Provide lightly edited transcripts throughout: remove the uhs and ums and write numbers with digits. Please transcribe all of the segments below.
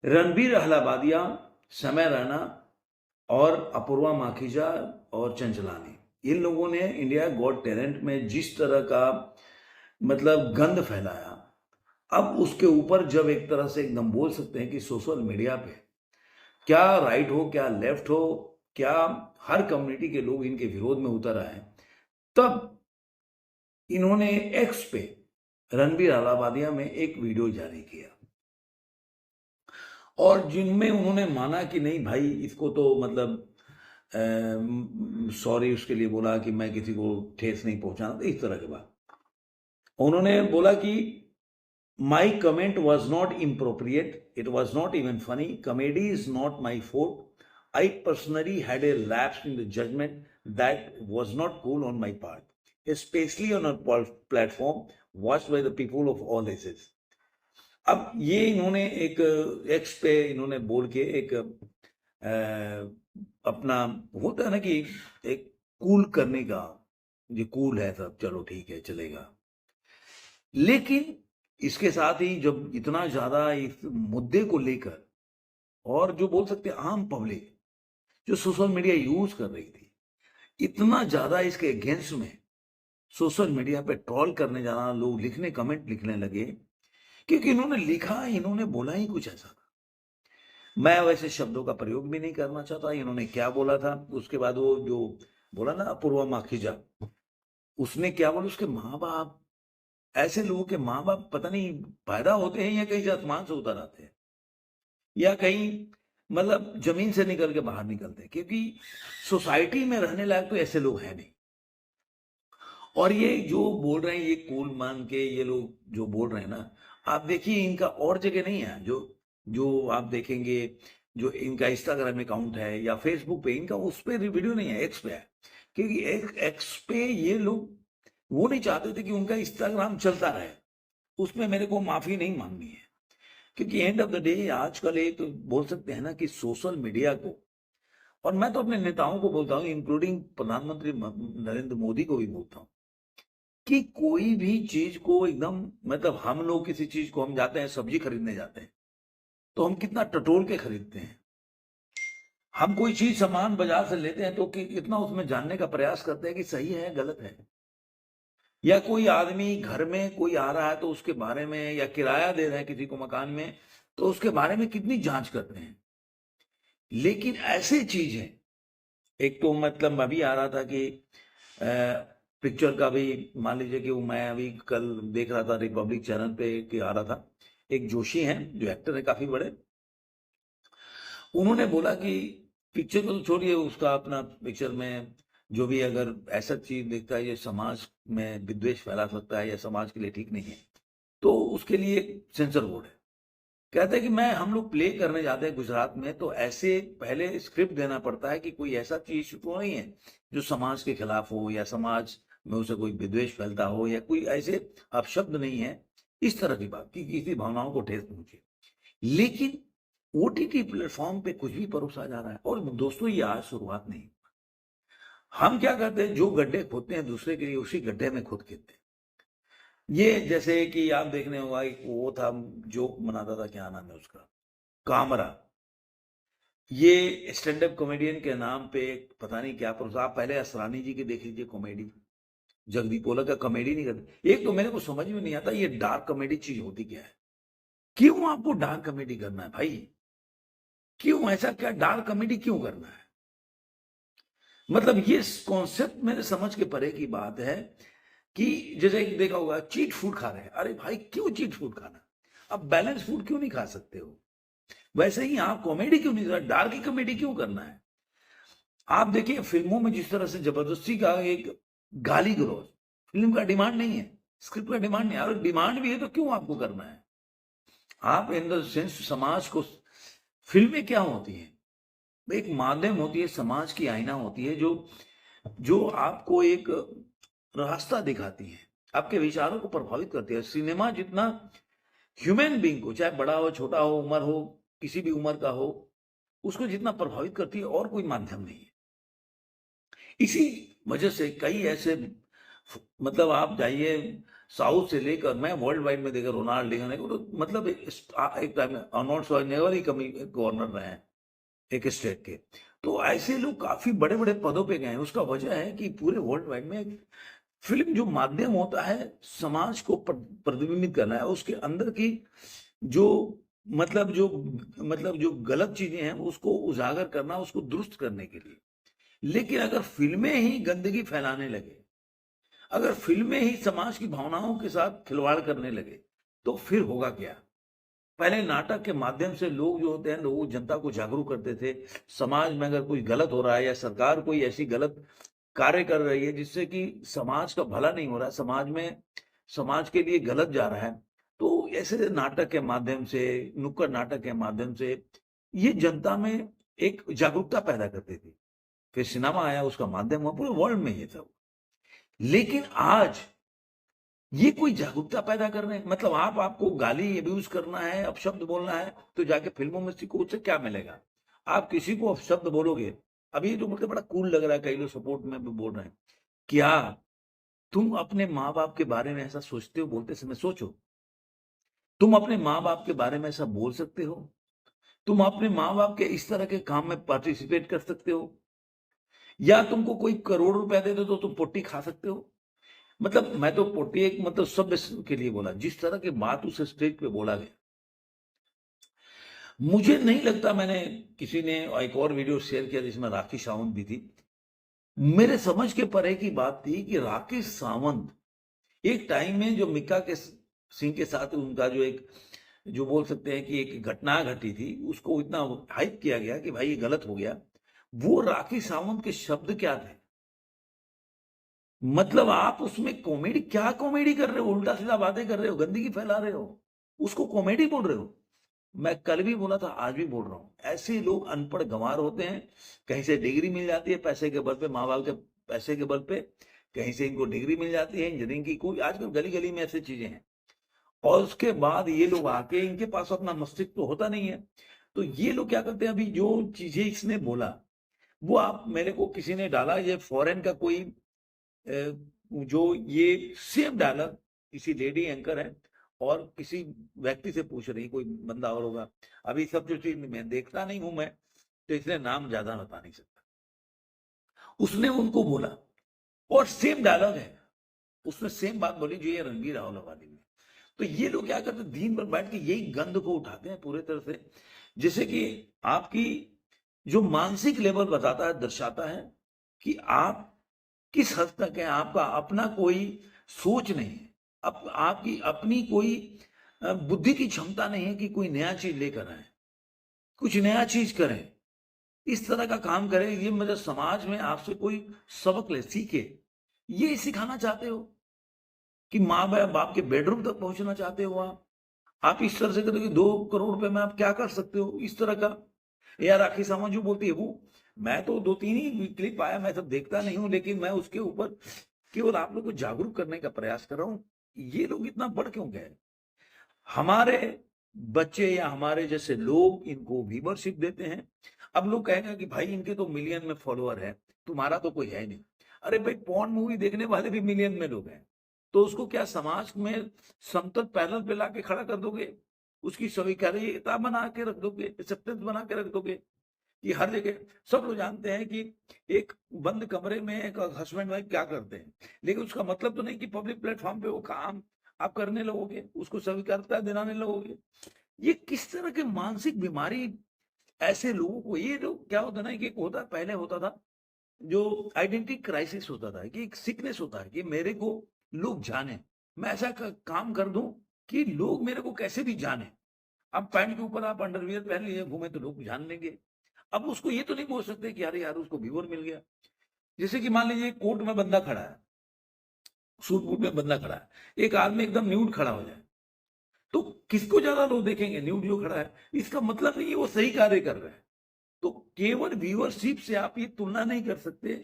रणबीर अहलावालिया, समय रैना और अपूर्वा माखीजा और चंचलानी, इन लोगों ने इंडिया गॉट टैलेंट में जिस तरह का मतलब गंद फैलाया, अब उसके ऊपर जब एक तरह से एकदम बोल सकते हैं कि सोशल मीडिया पे क्या राइट हो, क्या लेफ्ट हो, क्या हर कम्युनिटी के लोग इनके विरोध में उतर आए, तब इन्होंने एक्स पे रणबीर अहलावालिया में एक वीडियो जारी किया और जिनमें उन्होंने माना कि नहीं भाई, इसको तो मतलब सॉरी उसके लिए बोला कि मैं किसी को ठेस नहीं पहुंचाना, तो इस तरह की बात उन्होंने बोला कि my comment was not inappropriate, it was not even funny, comedy is not my forte, I personally had a lapse in the judgment that was not cool on my part, specially on a platform watched by the people of all ages. अब ये इन्होंने एक x पे इन्होंने बोल के एक अपना होता है ना कि एक कूल करने का, ये कूल है सब, चलो ठीक है चलेगा। लेकिन इसके साथ ही जब इतना ज्यादा इस मुद्दे को लेकर और जो बोल सकते हैं आम पब्लिक जो सोशल मीडिया यूज कर रही थी, इतना ज्यादा इसके अगेंस्ट में सोशल मीडिया पे ट्रोल करने जाना, लोग लिखने कमेंट लिखने लगे, क्योंकि इन्होंने लिखा, इन्होंने बोला ही कुछ ऐसा था। मैं वैसे शब्दों का प्रयोग भी नहीं करना चाहता, इन्होंने क्या बोला था। उसके बाद वो जो बोला ना अपूर्वा माखीजा, उसने क्या बोला, उसके माँ बाप, ऐसे लोगों के माँ बाप पता नहीं पैदा होते हैं या कहीं से आसमान से उतर आते हैं या कहीं मतलब जमीन से निकल के बाहर निकलते हैं, क्योंकि सोसाइटी में रहने लायक तो ऐसे लोग हैं नहीं। और ये जो बोल रहे हैं, ये कूल मान के ये लोग जो बोल रहे हैं ना, आप देखिए इनका और जगह नहीं है। जो जो आप देखेंगे, जो इनका इंस्टाग्राम अकाउंट है या फेसबुक पे, इनका उस पे वीडियो नहीं है, एक्स पे है। क्योंकि एक्स पे ये लोग वो नहीं चाहते थे कि उनका इंस्टाग्राम चलता रहे, उसमें मेरे को माफी नहीं मांगनी है। क्योंकि एंड ऑफ द डे आजकल एक बोल सकते हैं ना कि सोशल मीडिया को, और मैं तो अपने नेताओं को बोलता हूँ, इंक्लूडिंग प्रधानमंत्री नरेंद्र मोदी को भी बोलता हूँ, कि कोई भी चीज को एकदम मतलब हम लोग किसी चीज को, हम जाते हैं सब्जी खरीदने जाते हैं, तो हम कितना टटोल के खरीदते हैं। हम कोई चीज सामान बाजार से लेते हैं तो कि इतना उसमें जानने का प्रयास करते हैं कि सही है गलत है। या कोई आदमी घर में कोई आ रहा है तो उसके बारे में, या किराया दे रहे हैं किसी को मकान में, तो उसके बारे में कितनी जांच करते हैं। लेकिन ऐसे चीज है, एक तो मतलब अभी आ रहा था कि पिक्चर का भी मान लीजिए कि वो, मैं अभी कल देख रहा था रिपब्लिक चैनल पे कि आ रहा था, एक जोशी हैं जो एक्टर है काफी बड़े, उन्होंने बोला कि पिक्चर को तो छोड़िए, उसका अपना पिक्चर में जो भी अगर ऐसा चीज देखता है ये समाज में विद्वेष फैला सकता है या समाज के लिए ठीक नहीं है, तो उसके लिए सेंसर बोर्ड है। कहते हैं कि मैं हम लोग प्ले करने जाते हैं गुजरात में, तो ऐसे पहले स्क्रिप्ट देना पड़ता है कि कोई ऐसा चीज तो नहीं है जो समाज के खिलाफ हो या समाज में उसे कोई विद्वेष फैलता हो या कोई ऐसे अपशब्द नहीं है, इस तरह की बात कि किसी भावनाओं को ठेस पहुंचे। लेकिन ओटीटी प्लेटफॉर्म पे कुछ भी परोसा जा रहा है। और दोस्तों ये आज शुरुआत नहीं, हम क्या करते हैं, जो गड्ढे खोदते हैं दूसरे के लिए, उसी गड्ढे में खुद गिरते हैं। ये जैसे कि आप देखने होगा एक वो था, जो बनाता था, क्या नाम है उसका, कामरा, ये स्टैंड अप कॉमेडियन के नाम पे पता नहीं क्या परोसा। आप पहले असरानी जी की देख लीजिए कॉमेडी, जगदीप ओला का कॉमेडी नहीं करते। एक तो मेरे को समझ में नहीं आता ये डार्क कॉमेडी चीज होती क्या है, क्यों आपको डार्क कॉमेडी करना है भाई, क्यों ऐसा, क्या डार्क कॉमेडी क्यों करना है। मतलब ये कॉन्सेप्ट मेरे समझ के परे की बात है कि जैसे एक देखा होगा चीट फूड खा रहे हैं, अरे भाई क्यों चीट फूड खाना, अब बैलेंस फूड क्यों नहीं खा सकते हो। वैसे ही आप कॉमेडी क्यों नहीं, डार्क कॉमेडी क्यों करना है। आप देखिए फिल्मों में जिस तरह से जबरदस्ती का एक गाली गलौज, फिल्म का डिमांड नहीं है, स्क्रिप्ट का डिमांड नहीं है, और डिमांड भी है तो क्यों आपको करना है। आप इन द सेंस समाज को, फिल्में क्या होती हैं, एक माध्यम होती है, समाज की आईना होती है, जो जो आपको एक रास्ता दिखाती है, आपके विचारों को प्रभावित करती है। सिनेमा जितना ह्यूमन बीइंग को, चाहे बड़ा हो छोटा हो, उम्र हो किसी भी उम्र का हो, उसको जितना प्रभावित करती है और कोई माध्यम नहीं है। इसी वजह से कई ऐसे मतलब आप जाइए साउथ से लेकर मैं वर्ल्ड वाइड में देखा रोनाल्ड रेगन है, तो मतलब एक टाइम में अर्नोल्ड श्वार्ज़नेगर ही कमी गवर्नर रहे हैं एक स्टेट के। तो ऐसे लोग काफी बड़े बड़े पदों पे गए हैं। उसका वजह है कि पूरे वर्ल्ड वाइड में फिल्म जो माध्यम होता है समाज को प्रतिबिंबित करना है, उसके अंदर की जो मतलब जो जो गलत चीजें हैं उसको उजागर करना, उसको दुरुस्त करने के लिए। लेकिन अगर फिल्में ही गंदगी फैलाने लगे, अगर फिल्में ही समाज की भावनाओं के साथ खिलवाड़ करने लगे, तो फिर होगा क्या? पहले नाटक के माध्यम से लोग जो होते हैं, लोग जनता को जागरूक करते थे। समाज में अगर कोई गलत हो रहा है या सरकार कोई ऐसी गलत कार्य कर रही है जिससे कि समाज का भला नहीं हो रहा है, समाज में समाज के लिए गलत जा रहा है, तो ऐसे नाटक के माध्यम से, नुक्कड़ नाटक के माध्यम से ये जनता में एक जागरूकता पैदा करती थी। फिर सिनेमा आया, उसका माध्यम हुआ, पूरे वर्ल्ड में ये था। लेकिन आज ये कोई जागरूकता पैदा कर रहे हैं? मतलब आपको गाली अब्यूज करना है, अपशब्द बोलना है, तो जाके फिल्मों में सीखो, उससे क्या मिलेगा? आप किसी को अपशब्द बोलोगे, अभी जो मुझे बड़ा कूल लग रहा है, कई लोग सपोर्ट में भी बोल रहे हैं, क्या तुम अपने माँ बाप के बारे में ऐसा सोचते हो? बोलते समय सोचो, तुम अपने माँ बाप के बारे में ऐसा बोल सकते हो? तुम अपने माँ बाप के इस तरह के काम में पार्टिसिपेट कर सकते हो? या तुमको कोई करोड़ रुपया दे दे तो तुम पोटी खा सकते हो? मतलब मैं तो पोटी एक मतलब सभ्य के लिए बोला, जिस तरह की बात उस स्टेज पे बोला गया, मुझे नहीं लगता। मैंने किसी ने एक और वीडियो शेयर किया जिसमें राखी सावंत भी थी। मेरे समझ के परे की बात थी कि राखी सावंत एक टाइम में जो मिक्का के सिंह के साथ उनका जो एक जो बोल सकते हैं कि एक घटना घटी थी, उसको इतना हाइप किया गया कि भाई ये गलत हो गया। वो राखी सावंत के शब्द क्या थे? मतलब आप उसमें कॉमेडी, क्या कॉमेडी कर रहे हो? उल्टा सीधा बातें कर रहे हो, गंदगी फैला रहे हो, उसको कॉमेडी बोल रहे हो। मैं कल भी बोला था, आज भी बोल रहा हूं, ऐसे लोग अनपढ़ गंवार होते हैं। कहीं से डिग्री मिल जाती है पैसे के बल पे, माँ बाप के पैसे के बल पे, कहीं से इनको डिग्री मिल जाती है इंजीनियरिंग की, कोई आजकल गली गली में ऐसी चीजें हैं। और उसके बाद ये लोग आके, इनके पास अपना मस्तिष्क तो होता नहीं है, तो ये लोग क्या करते हैं, अभी जो चीजें इसने बोला वो आप, मेरे को किसी ने डाला, ये फॉरेन का कोई जो ये सेम डायलॉग किसी लेडी एंकर है और किसी व्यक्ति से पूछ रही, कोई बंदा और होगा, अभी सब जो चीज मैं देखता नहीं हूं मैं, तो इसलिए नाम ज्यादा बता नहीं सकता। उसने उनको बोला और सेम डायलॉग है, उसने सेम बात बोली जो ये रणबीर राव वाली में। तो ये लोग क्या करते हैं, दिन भर बैठ के यही गंद को उठाते हैं पूरे तरह से, जैसे कि आपकी जो मानसिक लेवल बताता है, दर्शाता है कि आप किस हद तक है, आपका अपना कोई सोच नहीं है, आपकी अपनी कोई बुद्धि की क्षमता नहीं है कि कोई नया चीज लेकर आए, कुछ नया चीज करें, इस तरह का काम करें। ये मतलब समाज में आपसे कोई सबक ले, सीखे, ये सिखाना चाहते हो कि माँ बाप के बेडरूम तक पहुंचना चाहते हो आप इस तरह से कहते हो कि 2 करोड़ रुपए में आप क्या कर सकते हो, इस तरह का। या राखी सावंत जो बोलती है वो, मैं तो 2-3 ही क्लिप आया, मैं सब देखता नहीं हूं, लेकिन मैं उसके ऊपर केवल आप लोग को जागरूक करने का प्रयास कर रहा हूं। ये लोग इतना बढ़ क्यों गए? हमारे बच्चे या हमारे जैसे लोग इनको व्यूवरशिप देते हैं। अब लोग कहेंगे कि भाई इनके तो मिलियन में फॉलोअर है, तुम्हारा तो कोई है नहीं। अरे भाई, पॉर्न मूवी देखने वाले भी मिलियन में लोग हैं, तो उसको क्या समाज में समतल पैनल पे लाके खड़ा कर दोगे? उसकी स्वीकार्यता बना के रख दोगे, एक्सेप्टेंस बना के रख दोगे कि हर जगह सब लोग जानते हैं कि एक बंद कमरे में एक हस्बैंड वाइफ क्या करते हैं, लेकिन उसका मतलब तो नहीं कि पब्लिक प्लेटफॉर्म पे वो काम आप करने लगोगे, उसको स्वीकारता दिलाने लगोगे। ये किस तरह की मानसिक बीमारी ऐसे लोगों को, ये लोग क्या होता ना कि एक होता, पहले होता था जो आइडेंटिटी क्राइसिस होता था, कि एक सिकनेस होता है कि मेरे को लोग जाने, मैं ऐसा काम कर दूं कि लोग मेरे को कैसे भी जाने। अब पैंट के ऊपर आप अंडरवियर पहन लिए घूमे तो लोग जान लेंगे। अब उसको ये तो नहीं बोल सकते कि अरे यार उसको व्यूअर मिल गया। जैसे कि मान लीजिए कोर्ट में बंदा खड़ा है, सूट बूट में बंदा खड़ा है, एक आदमी एकदम न्यूड खड़ा हो जाए, तो किसको ज्यादा लोग देखेंगे? न्यूड जो खड़ा है। इसका मतलब नहीं है वो सही कार्य कर रहा है। तो केवल व्यूअरशिप से आप ये तुलना नहीं कर सकते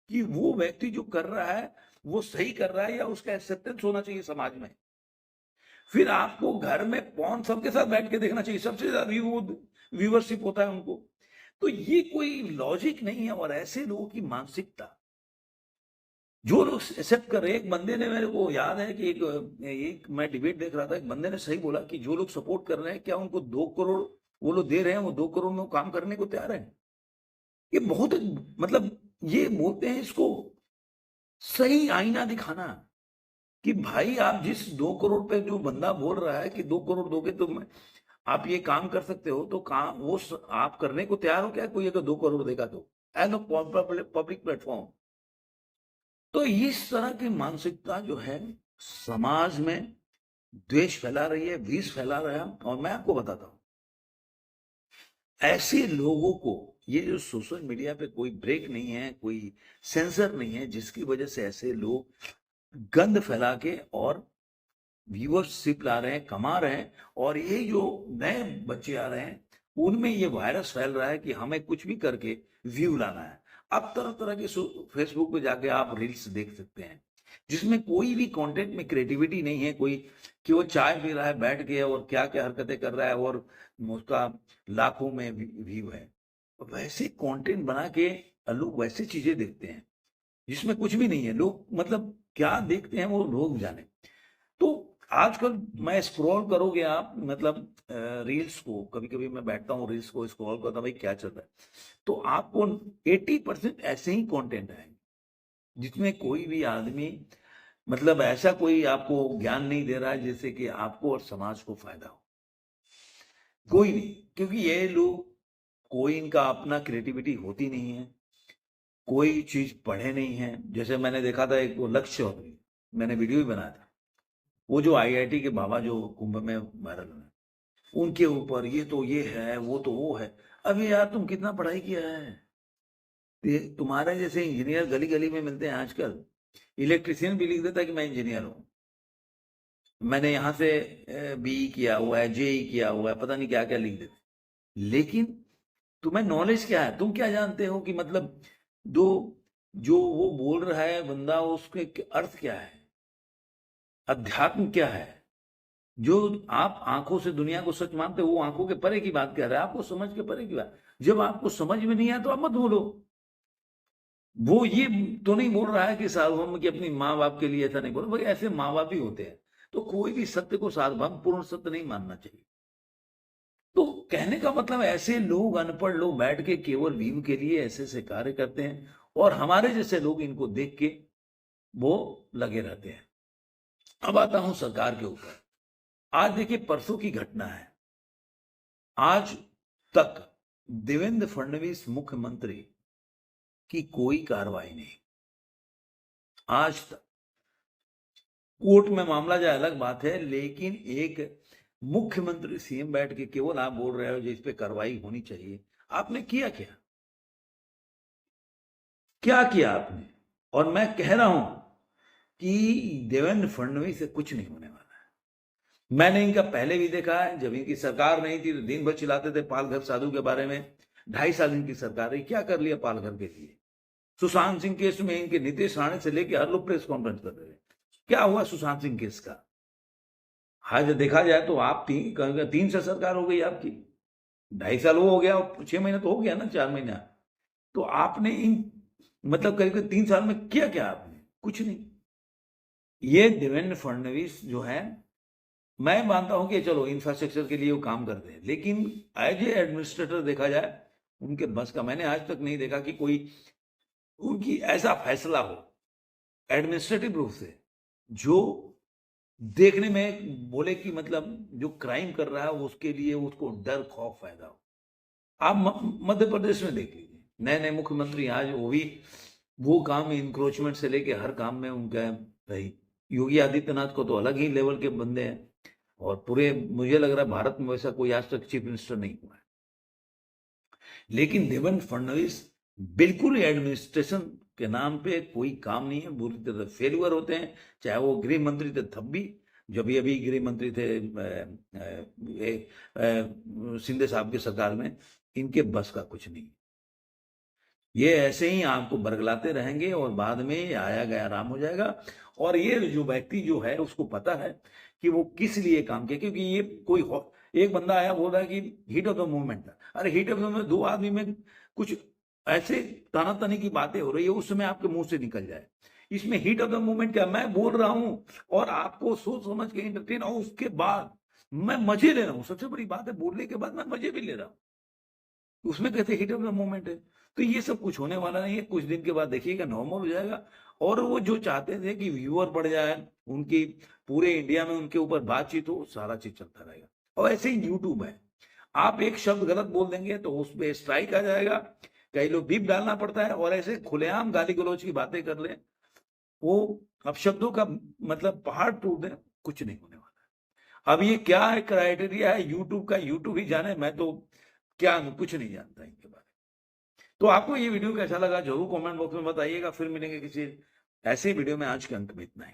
कि वो व्यक्ति जो कर रहा है वो सही कर रहा है या उसका एक्सेप्टेंस होना चाहिए समाज में। फिर आपको घर में पॉर्न सबके साथ बैठ के देखना चाहिए, सबसे ज्यादा व्यूअरशिप होता है उनको। तो ये कोई लॉजिक नहीं है। और ऐसे लोगों की मानसिकता, जो लोग एक्सेप्ट कर रहे हैं, एक बंदे ने, मेरे को याद है कि एक मैं डिबेट देख रहा था, एक बंदे ने सही बोला कि जो लोग सपोर्ट कर रहे हैं, क्या उनको 2 करोड़ वो लोग दे रहे हैं, वो 2 करोड़ में वो काम करने को तैयार है? ये बहुत, मतलब ये बोलते हैं इसको सही आईना दिखाना, कि भाई आप जिस 2 करोड़ पे जो बंदा बोल रहा है कि 2 करोड़ दोगे तो आप ये काम कर सकते हो, तो काम वो आप करने को तैयार हो क्या? कोई अगर 2 करोड़ देगा तो एज अ पब्लिक प्लेटफॉर्म। तो इस तरह की मानसिकता जो है समाज में द्वेष फैला रही है, विष फैला रहा है। और मैं आपको बताता हूं, ऐसे लोगों को, ये जो सोशल मीडिया पे कोई ब्रेक नहीं है, कोई सेंसर नहीं है, जिसकी वजह से ऐसे लोग गंद फैला के और व्यूअरशिप ला रहे हैं, कमा रहे हैं। और ये जो नए बच्चे आ रहे हैं, उनमें ये वायरस फैल रहा है कि हमें कुछ भी करके व्यू लाना है। अब तरह तरह के फेसबुक पे जाके आप रील्स देख सकते हैं, जिसमें कोई भी कंटेंट में क्रिएटिविटी नहीं है, कोई कि वो चाय पी रहा है बैठ के और क्या क्या हरकतें कर रहा है और उसका लाखों में व्यू है। वैसे कंटेंट बना के लोग वैसे चीजें देखते हैं जिसमें कुछ भी नहीं है। लोग मतलब क्या देखते हैं वो लोग जाने। तो आजकल मैं स्क्रॉल करोगे आप, मतलब रील्स को, कभी कभी मैं बैठता हूँ रील्स को स्क्रॉल करता हूँ, भाई क्या चल रहा है, तो आपको 80% ऐसे ही कंटेंट आएंगे जिसमें कोई भी आदमी, मतलब ऐसा कोई आपको ज्ञान नहीं दे रहा है जिससे कि आपको और समाज को फायदा हो। कोई नहीं, क्योंकि ये लोग, कोई इनका अपना क्रिएटिविटी होती नहीं है, कोई चीज पढ़े नहीं है। जैसे मैंने देखा था एक वो लक्ष्य चौधरी, मैंने वीडियो भी बनाया था, वो जो आईआईटी के बाबा जो कुंभ में वायरल हुए, उनके ऊपर ये तो ये है, वो तो वो है। अभी यार तुम कितना पढ़ाई किया है? तुम्हारे जैसे इंजीनियर गली गली में मिलते हैं आजकल। इलेक्ट्रिशियन भी लिख देता है कि मैं इंजीनियर हूं, मैंने यहाँ से बीई किया हुआ है, जेई किया हुआ है, पता नहीं क्या क्या लिख देते। लेकिन तुम्हें नॉलेज क्या है? तुम क्या जानते हो कि मतलब दो जो वो बोल रहा है बंदा, उसके अर्थ क्या है, अध्यात्म क्या है? जो आप आंखों से दुनिया को सच मानते हो, वो आंखों के परे की बात कर रहा है, आपको समझ के परे की बात। जब आपको समझ में नहीं आया तो आप मत बोलो। वो ये तो नहीं बोल रहा है कि सार्वभौम की अपनी माँ बाप के लिए, ऐसा नहीं बोल, भाई ऐसे माँ बाप भी होते हैं। तो कोई भी सत्य को सार्वभौम पूर्ण सत्य नहीं मानना चाहिए। तो कहने का मतलब, ऐसे लोग, अनपढ़ लोग बैठ के केवल व्यू के लिए ऐसे ऐसे कार्य करते हैं, और हमारे जैसे लोग इनको देख के वो लगे रहते हैं। अब आता हूं सरकार के ऊपर। आज देखिए, परसों की घटना है, आज तक देवेंद्र फडणवीस मुख्यमंत्री की कोई कार्रवाई नहीं, आज तक। कोर्ट में मामला जाए अलग बात है, लेकिन एक मुख्यमंत्री सीएम बैठ के केवल आप बोल रहे हो जिस पे कार्रवाई होनी चाहिए। आपने किया क्या? क्या किया आपने? और मैं कह रहा हूं कि देवेंद्र फडणवीस से कुछ नहीं होने वाला है। मैंने इनका पहले भी देखा है, जब इनकी सरकार नहीं थी तो दिन भर चिल्लाते थे पालघर साधु के बारे में। 2.5 साल इनकी सरकार रही, क्या कर लिया पालघर के लिए? सुशांत सिंह केस में इनके नीतीश राणे से लेकर हर लोग प्रेस कॉन्फ्रेंस कर रहे हैं। क्या हुआ सुशांत सिंह केस का? हाँ, जब देखा जाए तो आप 3 से सरकार हो गई आपकी। 2.5 साल वो हो गया, 6 महीने तो हो गया ना, 4 महीना। तो आपने इन, मतलब करीब 3 साल में किया क्या आपने? कुछ नहीं। ये देवेंद्र फडणवीस जो है, मैं मानता हूं कि चलो इंफ्रास्ट्रक्चर के लिए वो काम करते हैं, लेकिन एज ए एडमिनिस्ट्रेटर देखा जाए उनके बस का मैंने आज तक नहीं देखा कि कोई उनकी ऐसा फैसला हो एडमिनिस्ट्रेटिव रूप से जो देखने में बोले कि मतलब जो क्राइम कर रहा है उसके लिए उसको डर खौफ पैदा हो। आप मध्य प्रदेश में देख लीजिए, नए नए मुख्यमंत्री आज, वो भी वो काम इंक्रोचमेंट से लेके हर काम में उनका भाई। योगी आदित्यनाथ को तो अलग ही लेवल के बंदे हैं, और पूरे मुझे लग रहा है भारत में वैसा कोई आज तक चीफ मिनिस्टर नहीं हुआ है। लेकिन देवेंद्र फडणवीस बिल्कुल एडमिनिस्ट्रेशन के नाम पे कोई काम नहीं है, बुरी तरह फेलियर होते हैं। चाहे वो गृह मंत्री थे तब भी, जब भी अभी गृह मंत्री थे शिंदे साहब की सरकार में, इनके बस का कुछ नहीं। ये ऐसे ही आपको बरगलाते रहेंगे और बाद में आया गया आराम हो जाएगा। और ये जो व्यक्ति जो है उसको पता है कि वो किस लिए काम किया, क्योंकि ये कोई एक बंदा आया बोल रहा है कि हीट ऑफ द मूवमेंट था। अरे हीट ऑफ द मूवमेंट, 2 आदमी में कुछ ऐसे तानातनी की बातें हो रही है, उस समय आपके मुंह से निकल जाए। इसमें हीट ऑफ द मोमेंट क्या, मैं बोल रहा हूं और आपको सोच समझ के एंटरटेन, और उसके बाद मैं मजे ले रहा हूं। सबसे बड़ी बात है, बोलने के बाद मैं मजे भी ले रहा हूं, उसमें कैसे हीट ऑफ द मोमेंट है। तो ये सब कुछ होने वाला नहीं है, कुछ दिन के बाद देखिएगा नॉर्मल हो जाएगा। और वो जो चाहते थे कि व्यूअर बढ़ जाए, उनकी पूरे इंडिया में उनके ऊपर बातचीत हो, सारा चीज चलता रहेगा। और ऐसे ही यूट्यूब है, आप एक शब्द गलत बोल देंगे तो उस पे स्ट्राइक आ जाएगा, कई लोग बीप डालना पड़ता है, और ऐसे खुलेआम गाली गलौज की बातें कर ले, वो अब शब्दों का मतलब पहाड़ टूट दे, कुछ नहीं होने वाला। अब ये क्या है क्राइटेरिया है यूट्यूब का, यूट्यूब ही जाने, मैं तो क्या कुछ नहीं जानता इनके बारे में। तो आपको ये वीडियो कैसा लगा जरूर कमेंट बॉक्स में बताइएगा। फिर मिलेंगे किसी ऐसे वीडियो में। आज के अंक में इतना ही।